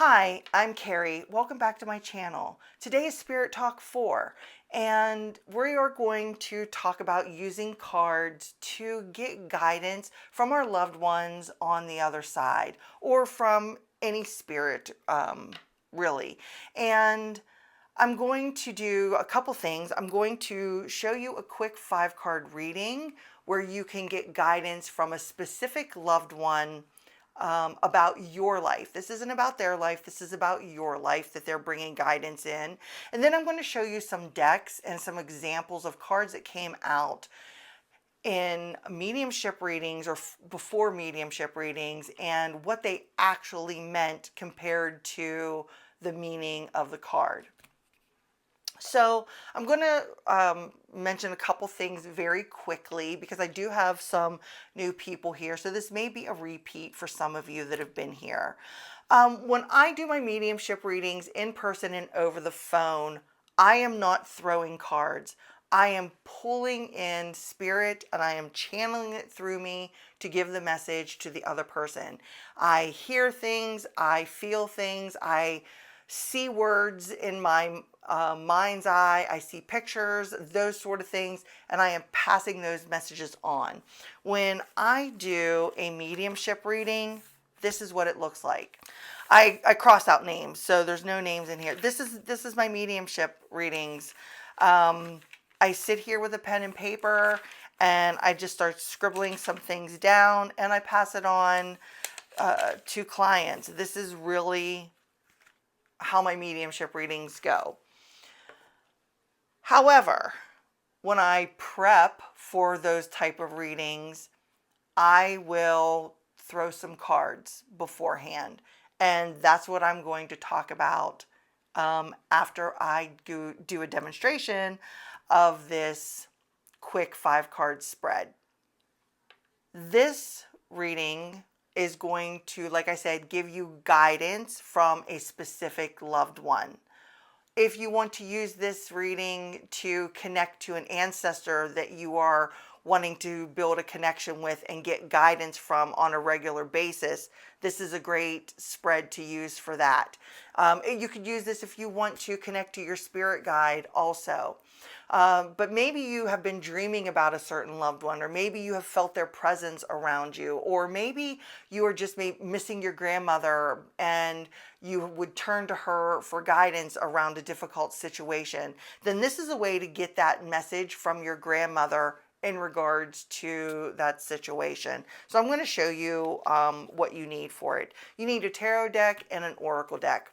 Hi, I'm Carrie. Welcome back to my channel. Today is Spirit Talk 4, and we are going to talk about using cards to get guidance from our loved ones on the other side, or from any spirit, really. And I'm going to do a couple things. I'm going to show you a quick 5-card reading where you can get guidance from a specific loved one about your life. This isn't about their life. This is about your life that they're bringing guidance in. And then I'm going to show you some decks and some examples of cards that came out in mediumship readings or before mediumship readings and what they actually meant compared to the meaning of the card. So I'm going to mention a couple things very quickly because I do have some new people here. So this may be a repeat for some of you that have been here. When I do my mediumship readings in person and over the phone, I am not throwing cards. I am pulling in spirit and I am channeling it through me to give the message to the other person. I hear things, I feel things, I see words in my mind's eye, I see pictures, those sort of things, and I am passing those messages on. When I do a mediumship reading, this is what it looks like. I cross out names, so there's no names in here. This is my mediumship readings. I sit here with a pen and paper, and I just start scribbling some things down, and I pass it on to clients. This is really how my mediumship readings go. However, when I prep for those type of readings, I will throw some cards beforehand. And that's what I'm going to talk about after I do a demonstration of this quick 5-card spread. This reading is going to, like I said, give you guidance from a specific loved one. If you want to use this reading to connect to an ancestor that you are wanting to build a connection with and get guidance from on a regular basis, this is a great spread to use for that. You could use this if you want to connect to your spirit guide also. But maybe you have been dreaming about a certain loved one, or maybe you have felt their presence around you, or maybe you are just missing your grandmother and you would turn to her for guidance around a difficult situation. Then this is a way to get that message from your grandmother in regards to that situation. So I'm going to show you what you need for it. You need a tarot deck and an oracle deck.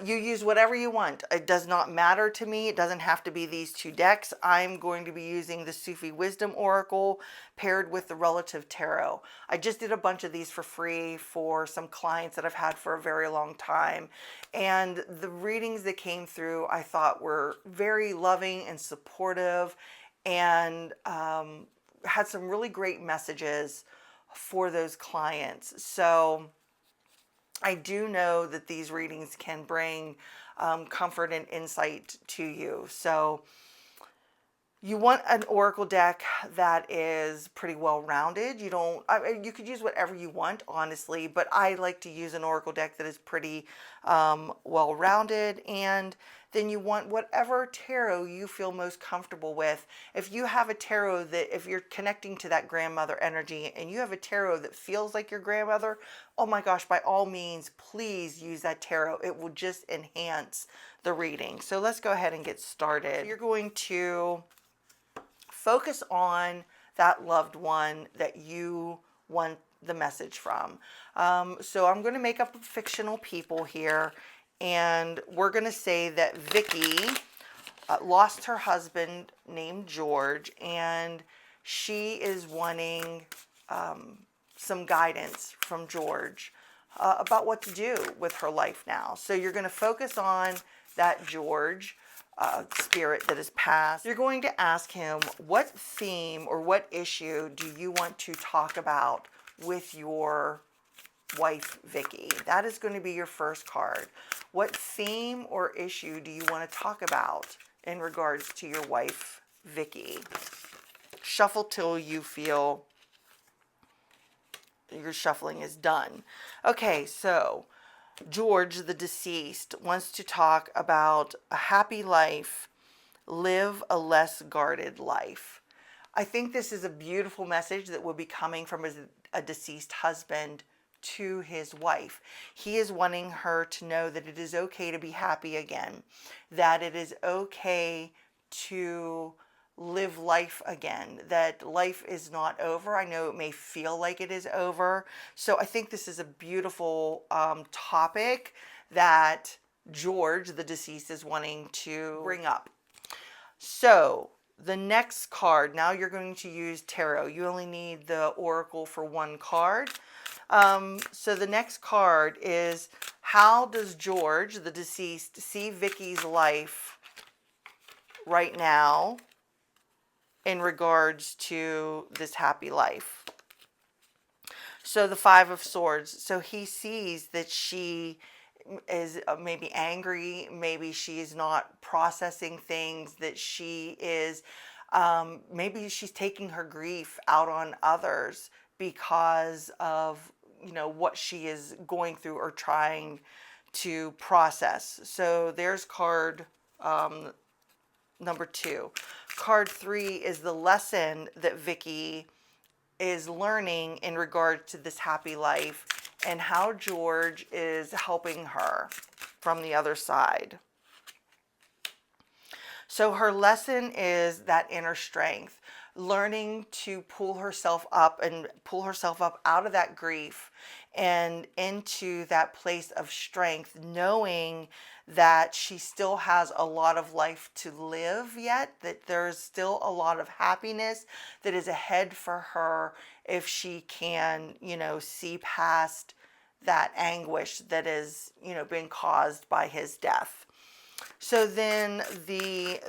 You use whatever you want. It does not matter to me. It doesn't have to be these 2 decks. I'm going to be using the Sufi Wisdom Oracle paired with the Relative Tarot. I just did a bunch of these for free for some clients that I've had for a very long time. And the readings that came through I thought were very loving and supportive, and had some really great messages for those clients. So I do know that these readings can bring comfort and insight to you. So you want an oracle deck that is pretty well rounded. You could use whatever you want, honestly, but I like to use an oracle deck that is pretty well rounded. And then you want whatever tarot you feel most comfortable with. If you have a tarot that, if you're connecting to that grandmother energy and you have a tarot that feels like your grandmother, oh my gosh, by all means, please use that tarot. It will just enhance the reading. So let's go ahead and get started. You're going to focus on that loved one that you want the message from. So I'm going to make up fictional people here, and we're going to say that Vicky lost her husband named George, and she is wanting some guidance from George about what to do with her life now. So you're going to focus on that George spirit that is passed. You're going to ask him, what theme or what issue do you want to talk about with your wife, Vicky? That is going to be your first card. What theme or issue do you want to talk about in regards to your wife, Vicky? Shuffle till you feel your shuffling is done. Okay, so George, the deceased, wants to talk about a happy life, live a less guarded life. I think this is a beautiful message that will be coming from a deceased husband to his wife. He is wanting her to know that it is okay to be happy again, that it is okay to live life again, that life is not over. I know it may feel like it is over. So I think this is a beautiful topic that George, the deceased, is wanting to bring up. So the next card, now you're going to use tarot. You only need the oracle for one card. So the next card is, how does George, the deceased, see Vicky's life right now in regards to this happy life? So the Five of Swords. So he sees that she is maybe angry, maybe she's not processing things, that she is, maybe she's taking her grief out on others because of, you know, what she is going through or trying to process. So there's card number 2. Card 3 is the lesson that Vicky is learning in regard to this happy life and how George is helping her from the other side. So her lesson is that inner strength, learning to pull herself up and pull herself up out of that grief and into that place of strength, knowing that she still has a lot of life to live yet, that there's still a lot of happiness that is ahead for her if she can, you know, see past that anguish that is, you know, been caused by his death. So then the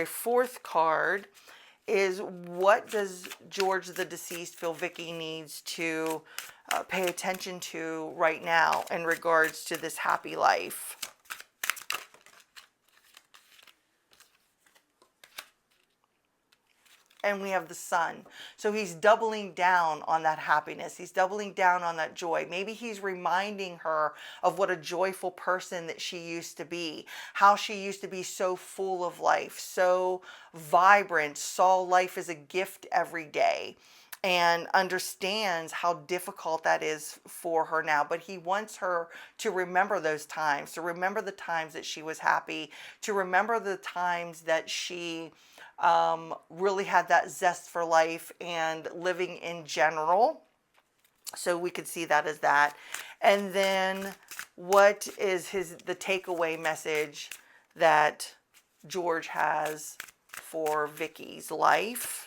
fourth card is, what does George the deceased feel Vicky needs to pay attention to right now in regards to this happy life? And we have the Sun. So he's doubling down on that happiness. He's doubling down on that joy. Maybe he's reminding her of what a joyful person that she used to be, how she used to be so full of life, so vibrant, saw life as a gift every day, and understands how difficult that is for her now. But he wants her to remember those times, to remember the times that she was happy, to remember the times that she really had that zest for life and living in general. So we could see that as that. And then what is the takeaway message that George has for Vicky's life?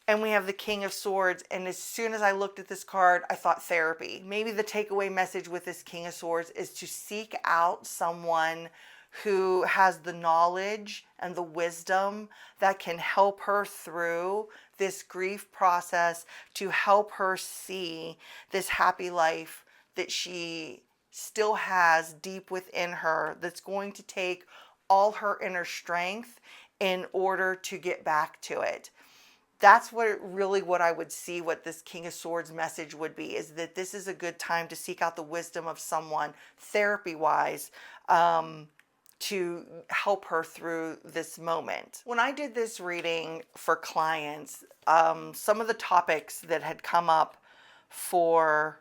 And we have the King of Swords. And as soon as I looked at this card, I thought therapy. Maybe the takeaway message with this King of Swords is to seek out someone who has the knowledge and the wisdom that can help her through this grief process, to help her see this happy life that she still has deep within her, that's going to take all her inner strength in order to get back to it. That's what I would see, what this King of Swords message would be, is that this is a good time to seek out the wisdom of someone, therapy-wise, to help her through this moment. When I did this reading for clients, some of the topics that had come up for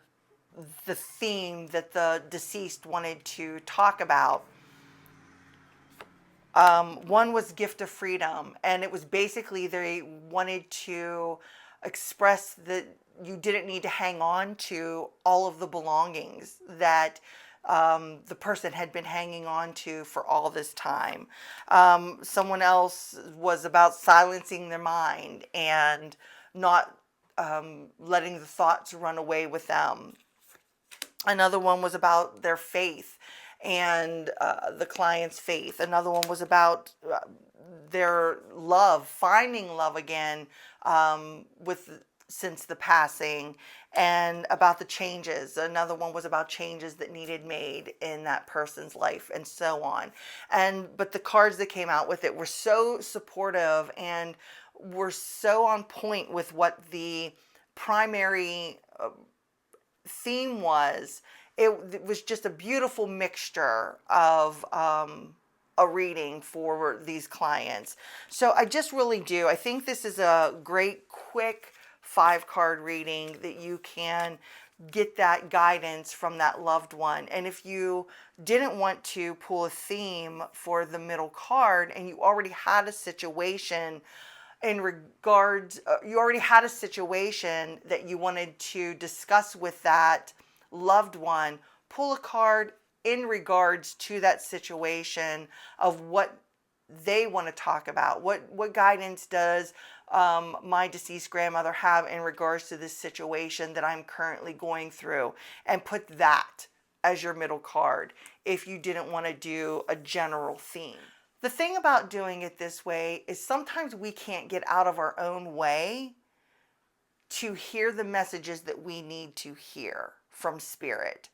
the theme that the deceased wanted to talk about, one was gift of freedom, and it was basically they wanted to express that you didn't need to hang on to all of the belongings that the person had been hanging on to for all this time. Someone else was about silencing their mind and not letting the thoughts run away with them. Another one was about their faith and the client's faith. Another one was about their love, finding love again since the passing, and about the changes. Another one was about changes that needed made in that person's life, and so on. But the cards that came out with it were so supportive and were so on point with what the primary theme was. It was just a beautiful mixture of a reading for these clients. So I just really do. I think this is a great, quick 5-card reading that you can get that guidance from that loved one. And if you didn't want to pull a theme for the middle card and you already had a situation in regards, you already had a situation that you wanted to discuss with that loved one, pull a card in regards to that situation of what they want to talk about. What guidance does my deceased grandmother have in regards to this situation that I'm currently going through? And put that as your middle card if you didn't want to do a general theme. The thing about doing it this way is sometimes we can't get out of our own way to hear the messages that we need to hear from Spirit.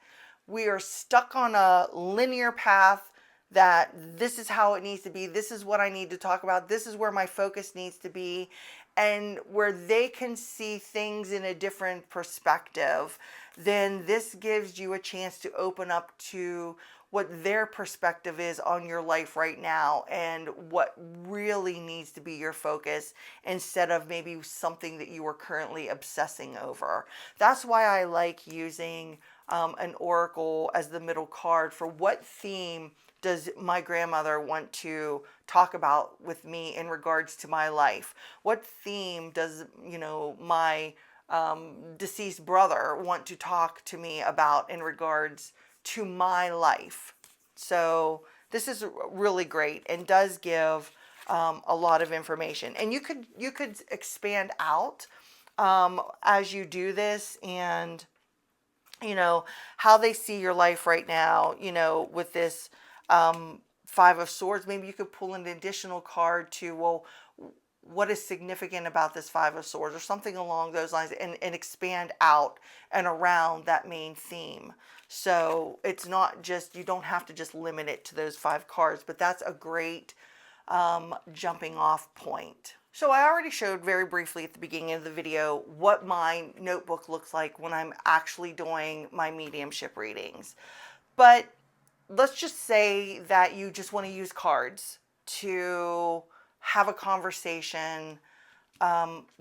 We are stuck on a linear path that this is how it needs to be, this is what I need to talk about, this is where my focus needs to be, and where they can see things in a different perspective, then this gives you a chance to open up to what their perspective is on your life right now and what really needs to be your focus instead of maybe something that you are currently obsessing over. That's why I like using an oracle as the middle card for what theme does my grandmother want to talk about with me in regards to my life? What theme does, my deceased brother want to talk to me about in regards to my life? So this is really great and does give a lot of information. And you could expand out as you do this, and how they see your life right now, with this 5 of Swords. Maybe you could pull an additional card to, well, what is significant about this 5 of Swords or something along those lines, and expand out and around that main theme. So it's not just, you don't have to just limit it to those 5 cards, but that's a great jumping off point. So I already showed very briefly at the beginning of the video what my notebook looks like when I'm actually doing my mediumship readings. But let's just say that you just want to use cards to have a conversation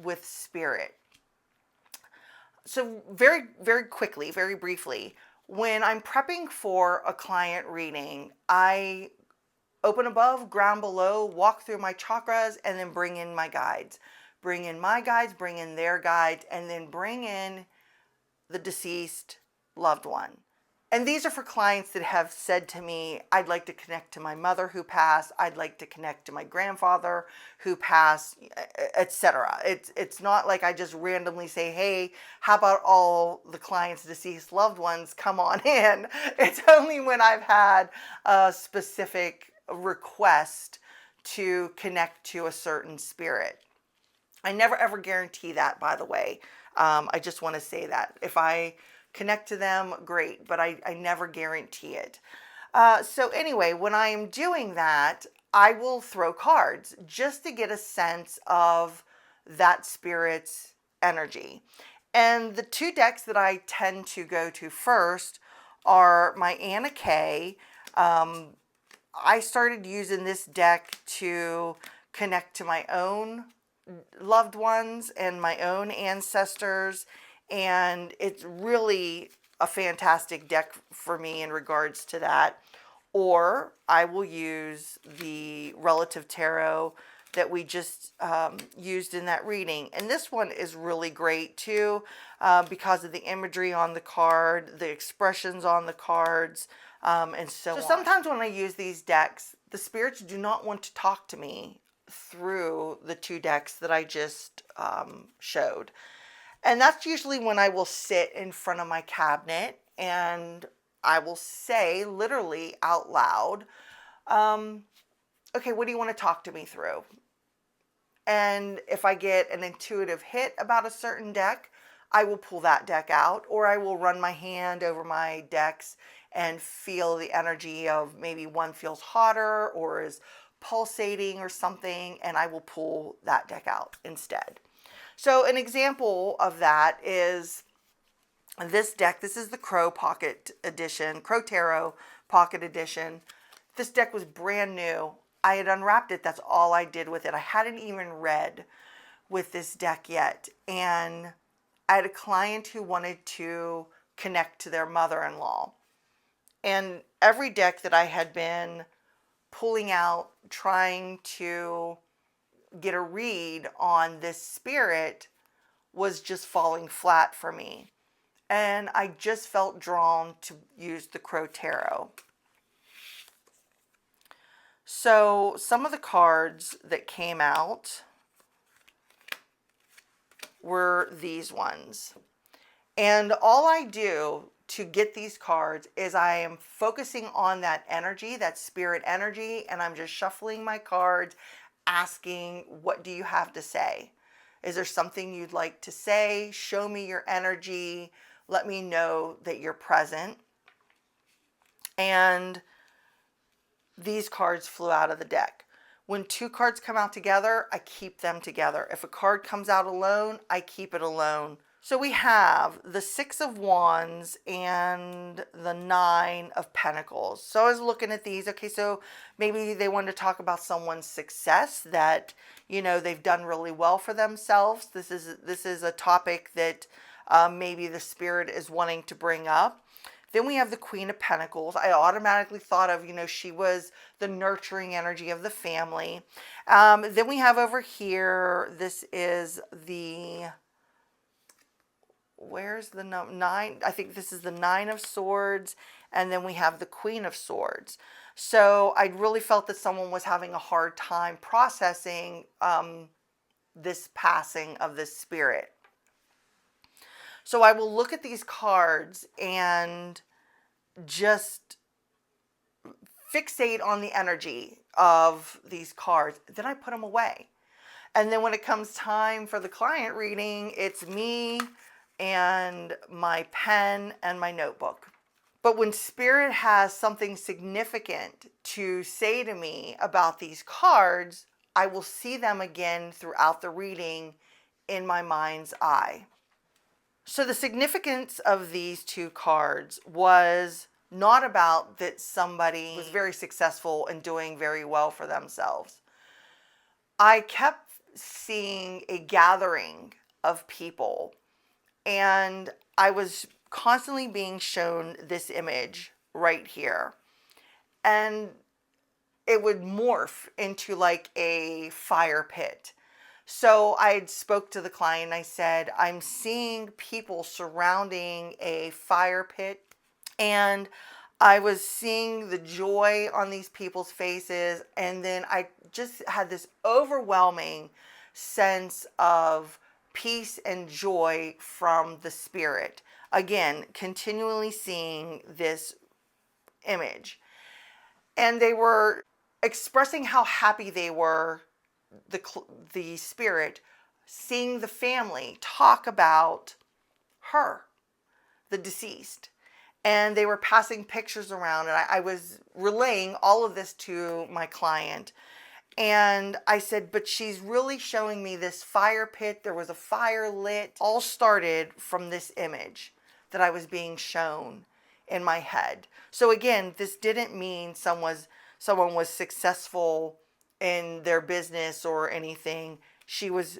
with Spirit. So very, very quickly, very briefly, when I'm prepping for a client reading, I open above, ground below, walk through my chakras, and then bring in my guides. Bring in my guides, bring in their guides, and then bring in the deceased loved one. And these are for clients that have said to me, I'd like to connect to my mother who passed, I'd like to connect to my grandfather who passed, etc. It's not like I just randomly say, hey, how about all the clients' deceased loved ones come on in? It's only when I've had a specific request to connect to a certain spirit. I never ever guarantee that, by the way. I just want to say that. If I connect to them, great, but I never guarantee it. So anyway, when I am doing that, I will throw cards just to get a sense of that spirit's energy. And the 2 decks that I tend to go to first are my Anna Kay. I started using this deck to connect to my own loved ones and my own ancestors, and it's really a fantastic deck for me in regards to that. Or I will use the Relative Tarot that we just used in that reading, and this one is really great too because of the imagery on the card, the expressions on the cards, and so on. Sometimes when I use these decks, the spirits do not want to talk to me through the 2 decks that I just showed. And that's usually when I will sit in front of my cabinet and I will say literally out loud, okay, what do you want to talk to me through? And if I get an intuitive hit about a certain deck, I will pull that deck out, or I will run my hand over my decks and feel the energy of maybe one feels hotter or is pulsating or something, and I will pull that deck out instead. So an example of that is this deck. This is the Crow Pocket Edition, Crow Tarot Pocket Edition. This deck was brand new. I had unwrapped it. That's all I did with it. I hadn't even read with this deck yet. And I had a client who wanted to connect to their mother-in-law. And every deck that I had been pulling out, trying to get a read on this spirit, was just falling flat for me. And I just felt drawn to use the Crow Tarot. So some of the cards that came out were these ones. And all I do to get these cards is I am focusing on that energy, that spirit energy, and I'm just shuffling my cards, asking, what do you have to say? Is there something you'd like to say? Show me your energy. Let me know that you're present. And these cards flew out of the deck. When two cards come out together, I keep them together. If a card comes out alone, I keep it alone. So we have the Six of Wands and the Nine of Pentacles. So I was looking at these. Okay, so maybe they wanted to talk about someone's success, that, you know, they've done really well for themselves. This is a topic that maybe the spirit is wanting to bring up. Then we have the Queen of Pentacles. I automatically thought of, you know, she was the nurturing energy of the family. Then we have over here, this is the, where's the nine? I think this is the Nine of Swords. And then we have the Queen of Swords. So I really felt that someone was having a hard time processing this passing of this spirit. So I will look at these cards and just fixate on the energy of these cards. Then I put them away. And then when it comes time for the client reading, it's me and my pen and my notebook. But when Spirit has something significant to say to me about these cards, I will see them again throughout the reading in my mind's eye. So the significance of these two cards was not about that somebody was very successful and doing very well for themselves. I kept seeing a gathering of people, and I was constantly being shown this image right here. And it would morph into like a fire pit. So I spoke to the client. I said, I'm seeing people surrounding a fire pit, and I was seeing the joy on these people's faces. And then I just had this overwhelming sense of peace and joy from the spirit. Again, continually seeing this image. And they were expressing how happy they were, the spirit, seeing the family talk about her, the deceased. And they were passing pictures around, and I was relaying all of this to my client. And I said, but she's really showing me this fire pit. There was a fire lit. All started from this image that I was being shown in my head. So again, this didn't mean someone was successful in their business or anything. She was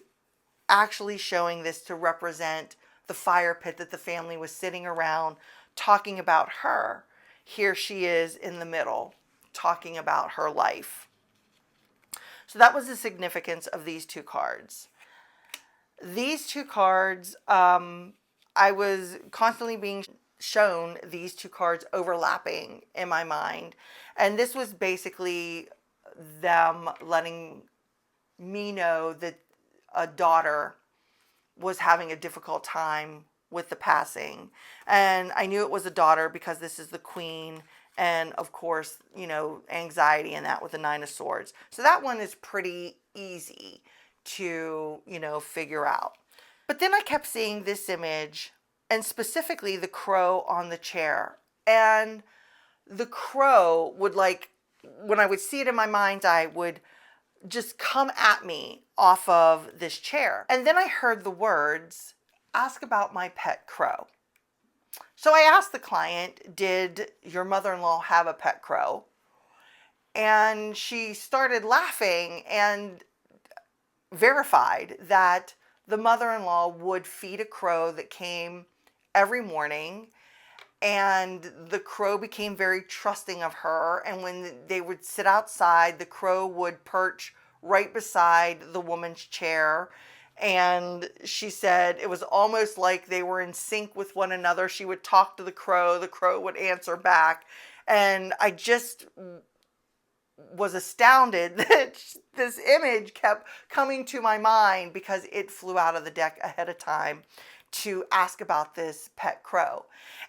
actually showing this to represent the fire pit that the family was sitting around talking about her. Here she is in the middle talking about her life. So that was the significance of these two cards. These two cards, I was constantly being shown these two cards overlapping in my mind. And this was basically them letting me know that a daughter was having a difficult time with the passing. And I knew it was a daughter because this is the Queen. And of course, you know, anxiety and that with the Nine of Swords. So that one is pretty easy to, you know, figure out. But then I kept seeing this image, and specifically the crow on the chair. And the crow would like when I would see it in my mind's eye, would just come at me off of this chair. And then I heard the words, ask about my pet crow. So I asked the client, did your mother-in-law have a pet crow? And she started laughing and verified that the mother-in-law would feed a crow that came every morning, and the crow became very trusting of her. And when they would sit outside, the crow would perch right beside the woman's chair. And she said it was almost like they were in sync with one another. She would talk to the crow would answer back. And I just was astounded that this image kept coming to my mind, because it flew out of the deck ahead of time to ask about this pet crow.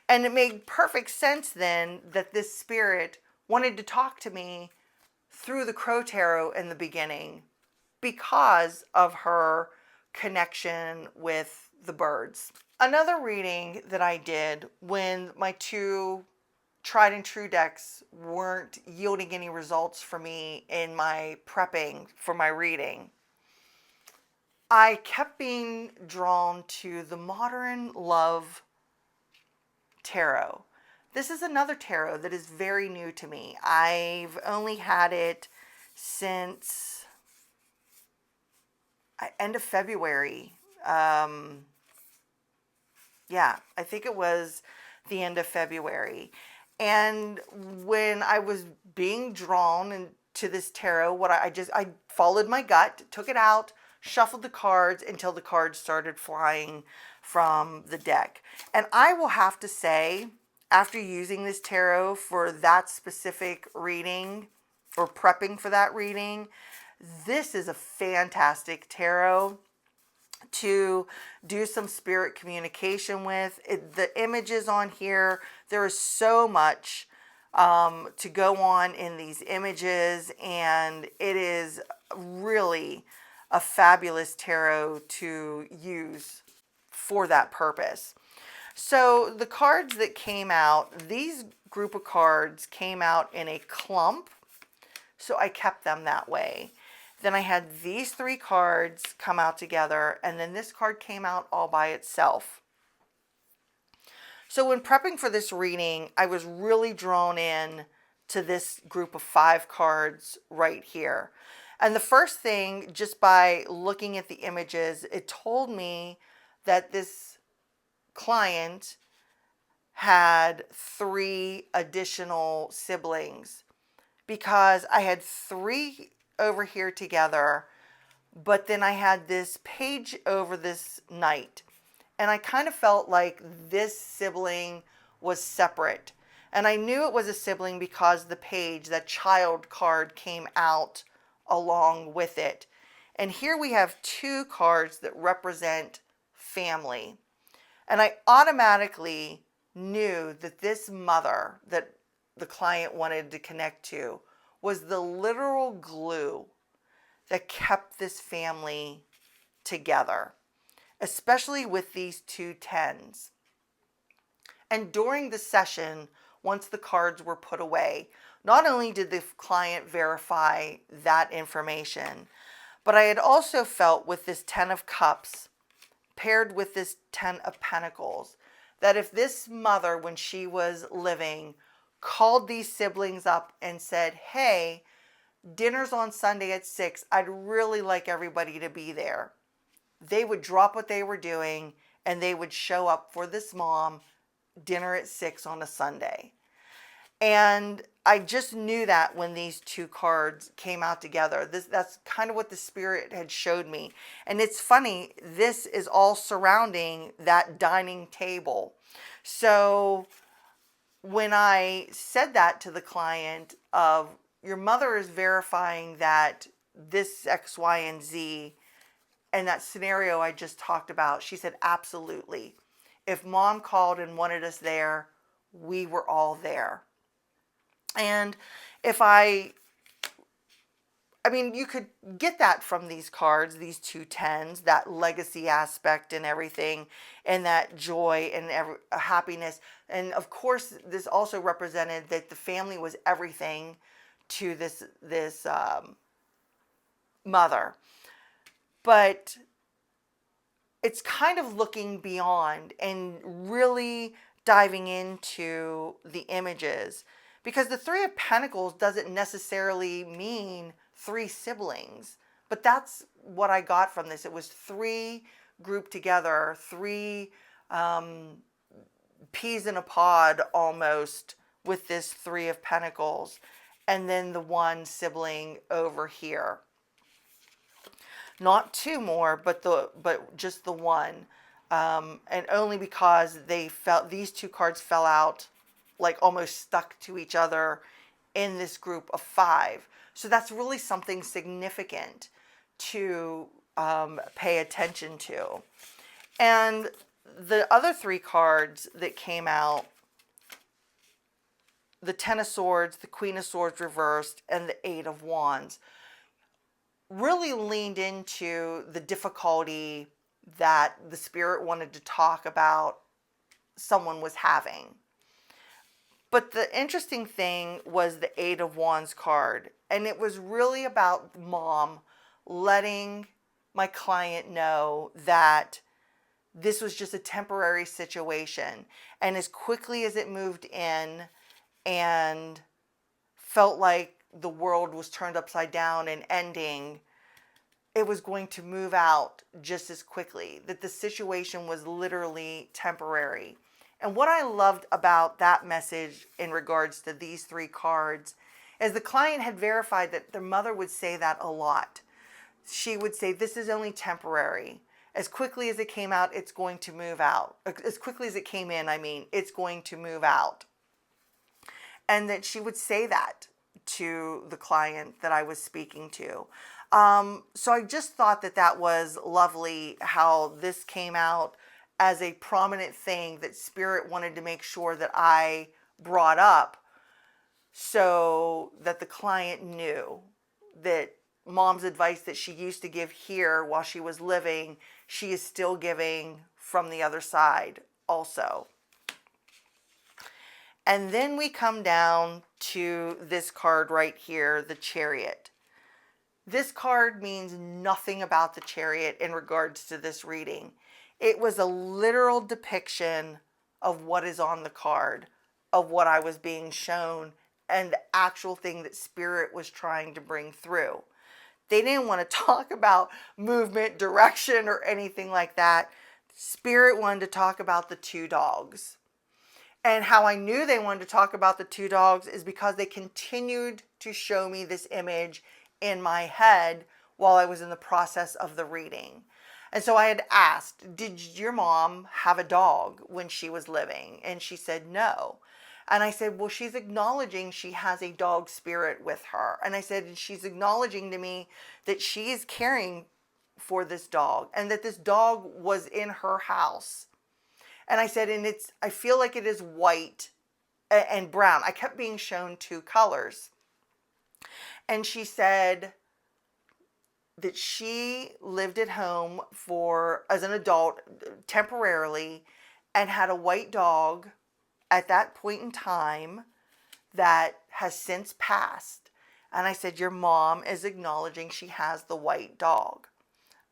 And it made perfect sense then that this spirit wanted to talk to me through the crow tarot in the beginning, because of her connection with the birds. Another reading that I did when my two tried and true decks weren't yielding any results for me in my prepping for my reading, I kept being drawn to the Modern Love Tarot. This is another tarot that is very new to me. I've only had it since end of February. Yeah, I think it was the end of February. And when I was being drawn into this tarot, I followed my gut, took it out, shuffled the cards until the cards started flying from the deck. And I will have to say, after using this tarot for that specific reading, or prepping for that reading, this is a fantastic tarot to do some spirit communication with. The images on here, there is so much to go on in these images, and it is really a fabulous tarot to use for that purpose. So the cards that came out, these group of cards came out in a clump, so I kept them that way. Then I had these three cards come out together, and then this card came out all by itself. So when prepping for this reading, I was really drawn in to this group of 5 cards right here. And the first thing, just by looking at the images, it told me that this client had 3 additional siblings, because I had 3 over here together, but then I had this page over this knight, and I kind of felt like this sibling was separate. And I knew it was a sibling because the page, that child card, came out along with it. And here we have 2 cards that represent family. And I automatically knew that this mother that the client wanted to connect to was the literal glue that kept this family together, especially with these 2 tens. And during the session, once the cards were put away, not only did the client verify that information, but I had also felt with this 10 of Cups paired with this 10 of Pentacles, that if this mother, when she was living, called these siblings up and said, hey, dinner's on Sunday at 6, I'd really like everybody to be there, they would drop what they were doing and they would show up for this mom, dinner at 6 on a Sunday. And I just knew that when these 2 cards came out together. That's kind of what the spirit had showed me. And it's funny, this is all surrounding that dining table. So when I said that to the client of, your mother is verifying that this X, Y, and Z, and that scenario I just talked about, she said, absolutely. If mom called and wanted us there, we were all there. And if I mean, you could get that from these cards, these 2 tens, that legacy aspect and everything, and that joy and happiness. And of course, this also represented that the family was everything to this mother. But it's kind of looking beyond and really diving into the images, because the Three of Pentacles doesn't necessarily mean three siblings, but that's what I got from this. It was three grouped together, three peas in a pod almost, with this Three of Pentacles, and then the one sibling over here. Not two more, but just the one, and only because these two cards fell out, like almost stuck to each other in this group of five. So that's really something significant to pay attention to. And the other three cards that came out, the Ten of Swords, the Queen of Swords reversed, and the Eight of Wands, really leaned into the difficulty that the spirit wanted to talk about someone was having. But the interesting thing was the Eight of Wands card, and it was really about mom letting my client know that this was just a temporary situation. And as quickly as it moved in and felt like the world was turned upside down and ending, it was going to move out just as quickly, that the situation was literally temporary. And what I loved about that message in regards to these three cards is the client had verified that their mother would say that a lot. She would say, this is only temporary. As quickly as it came out, it's going to move out. As quickly as it came in, it's going to move out. And that she would say that to the client that I was speaking to. So I just thought that that was lovely how this came out as a prominent thing that Spirit wanted to make sure that I brought up, so that the client knew that mom's advice that she used to give here while she was living, she is still giving from the other side also. And then we come down to this card right here, the Chariot. This card means nothing about the Chariot in regards to this reading. It was a literal depiction of what is on the card, of what I was being shown, and the actual thing that Spirit was trying to bring through. They didn't want to talk about movement, direction, or anything like that. Spirit wanted to talk about the two dogs. And how I knew they wanted to talk about the two dogs is because they continued to show me this image in my head while I was in the process of the reading. And so I had asked, did your mom have a dog when she was living? And she said no. And I said, well, she's acknowledging she has a dog spirit with her. And I said, she's acknowledging to me that she is caring for this dog and that this dog was in her house. And I said, and I feel like it is white and brown. I kept being shown two colors. And she said that she lived at home as an adult temporarily and had a white dog at that point in time that has since passed. And I said, your mom is acknowledging she has the white dog.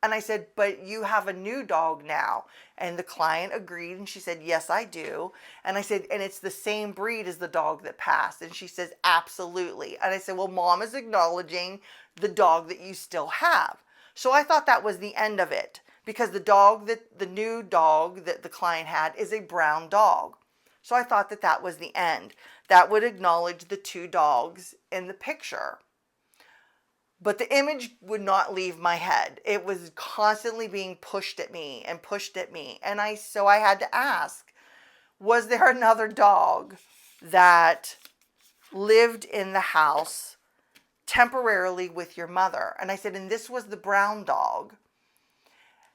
And I said, but you have a new dog now. And the client agreed, and she said, yes, I do. And I said, and it's the same breed as the dog that passed. And she says, absolutely. And I said, well, mom is acknowledging the dog that you still have. So I thought that was the end of it, because the new dog that the client had is a brown dog. So I thought that that was the end. That would acknowledge the two dogs in the picture. But the image would not leave my head. It was constantly being pushed at me and pushed at me. And so I had to ask, was there another dog that lived in the house temporarily with your mother? And I said, and this was the brown dog.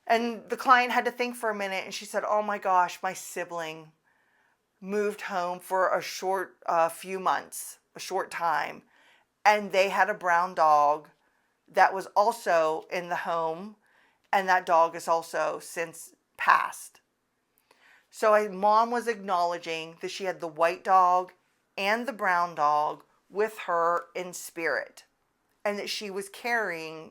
And the client had to think for a minute, and she said, oh my gosh, my sibling moved home for a short few months, a short time. And they had a brown dog that was also in the home, and that dog is also since passed. So mom was acknowledging that she had the white dog and the brown dog with her in spirit, and that she was caring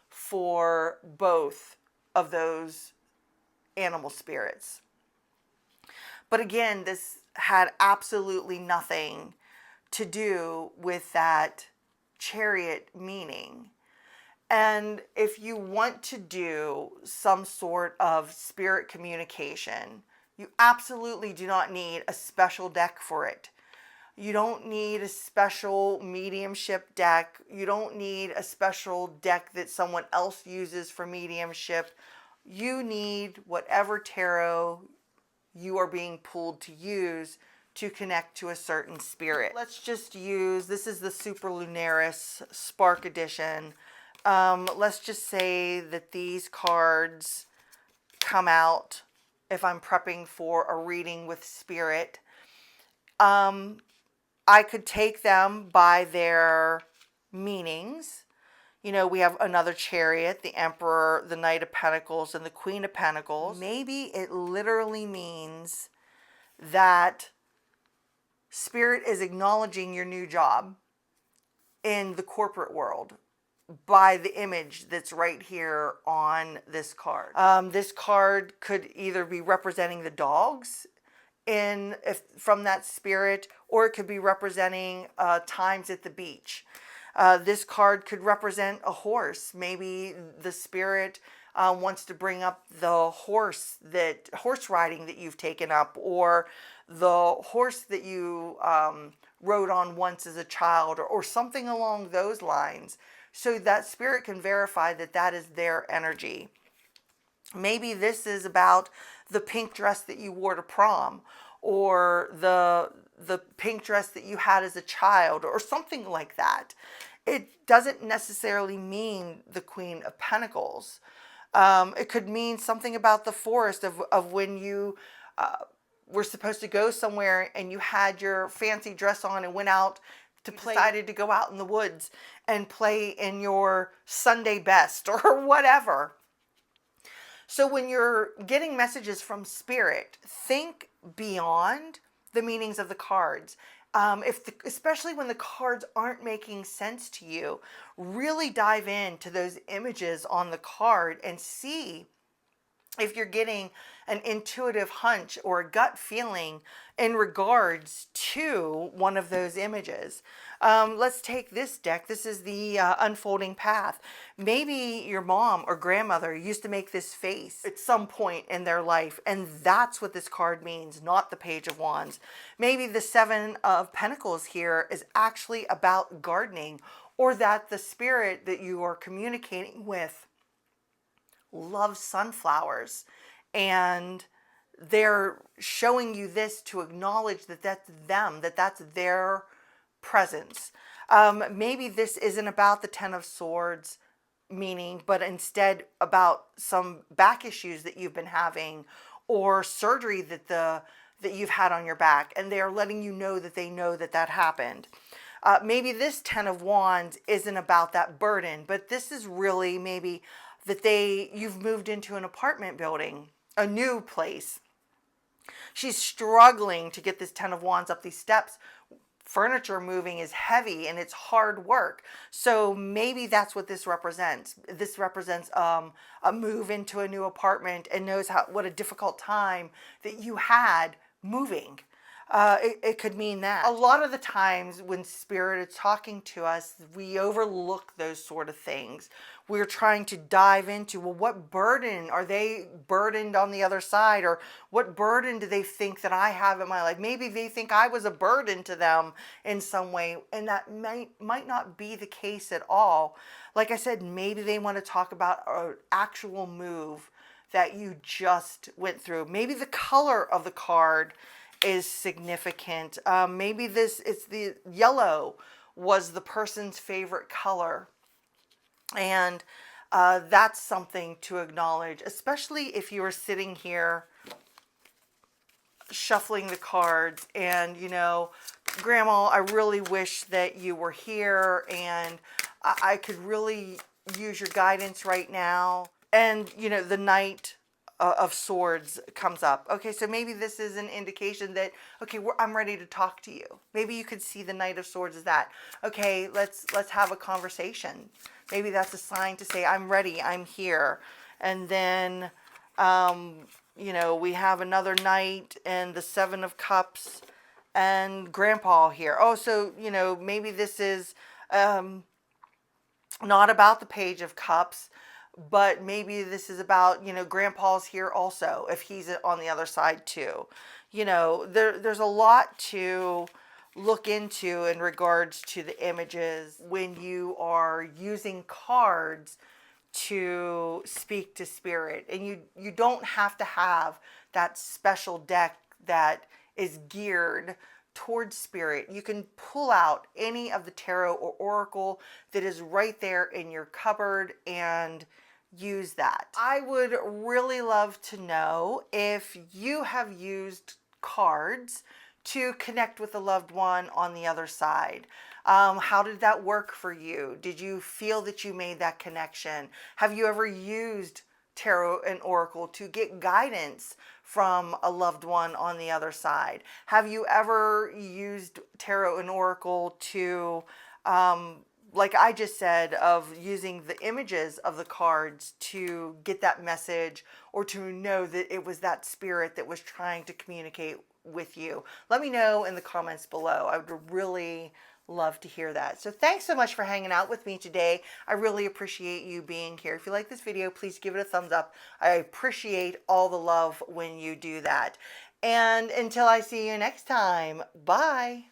for both of those animal spirits. But again, this had absolutely nothing to do with that chariot meaning. And if you want to do some sort of spirit communication, you absolutely do not need a special deck for it. You don't need a special mediumship deck. You don't need a special deck that someone else uses for mediumship. You need whatever tarot you are being pulled to use to connect to a certain spirit. Let's just use, this is the Superlunaris Spark Edition. Let's just say that these cards come out if I'm prepping for a reading with spirit. I could take them by their meanings. You know, we have another Chariot, the Emperor, the Knight of Pentacles, and the Queen of Pentacles. Maybe it literally means that Spirit is acknowledging your new job in the corporate world by the image that's right here on this card. This card could either be representing the dogs from that spirit, or it could be representing times at the beach. This card could represent a horse. Maybe the spirit wants to bring up the horse riding that you've taken up, or the horse that you rode on once as a child, or something along those lines, so that spirit can verify that that is their energy. Maybe this is about the pink dress that you wore to prom, or the pink dress that you had as a child, or something like that. It doesn't necessarily mean the Queen of Pentacles. It could mean something about the forest of when you were supposed to go somewhere and you had your fancy dress on and went out to play. Decided to go out in the woods and play in your Sunday best or whatever. So when you're getting messages from spirit, think beyond the meanings of the cards. Especially when the cards aren't making sense to you, really dive into those images on the card and see if you're getting an intuitive hunch or a gut feeling in regards to one of those images. Let's take this deck. This is the Unfolding Path. Maybe your mom or grandmother used to make this face at some point in their life, and that's what this card means, not the Page of Wands. Maybe the Seven of Pentacles here is actually about gardening, or that the spirit that you are communicating with love sunflowers, and they're showing you this to acknowledge that that's them, that that's their presence. Maybe this isn't about the Ten of Swords meaning, but instead about some back issues that you've been having, or surgery that you've had on your back, and they are letting you know that they know that that happened. Maybe this Ten of Wands isn't about that burden, but this is really maybe that you've moved into an apartment building, a new place. She's struggling to get this Ten of Wands up these steps. Furniture moving is heavy and it's hard work. So maybe that's what this represents. This represents a move into a new apartment, and knows what a difficult time that you had moving. It could mean that. A lot of the times when spirit is talking to us, we overlook those sort of things. We're trying to dive into, well, what burden are they burdened on the other side? Or what burden do they think that I have in my life? Maybe they think I was a burden to them in some way, and that might not be the case at all. Like I said, maybe they want to talk about an actual move that you just went through. Maybe the color of the card is significant. Maybe it's the yellow was the person's favorite color, and that's something to acknowledge, especially if you are sitting here shuffling the cards and, you know, Grandma, I really wish that you were here, and I could really use your guidance right now. And, you know, the Knight of Swords comes up. Okay, so maybe this is an indication that, okay, I'm ready to talk to you. Maybe you could see the Knight of Swords as that. Okay, let's have a conversation. Maybe that's a sign to say, I'm ready, I'm here. And then, you know, we have another Knight and the Seven of Cups and Grandpa here. Oh, so, you know, maybe this is not about the Page of Cups, but maybe this is about, you know, Grandpa's here also, if he's on the other side too. You know, there's a lot to look into in regards to the images when you are using cards to speak to spirit. And you don't have to have that special deck that is geared towards spirit. You can pull out any of the tarot or oracle that is right there in your cupboard and use that. I would really love to know if you have used cards to connect with a loved one on the other side. How did that work for you? Did you feel that you made that connection? Have you ever used tarot and oracle to get guidance from a loved one on the other side? Have you ever used tarot and oracle to, like I just said, of using the images of the cards to get that message, or to know that it was that spirit that was trying to communicate with you? Let me know in the comments below. I would really love to hear that. So thanks so much for hanging out with me today. I really appreciate you being here. If you like this video, please give it a thumbs up. I appreciate all the love when you do that. And until I see you next time, bye.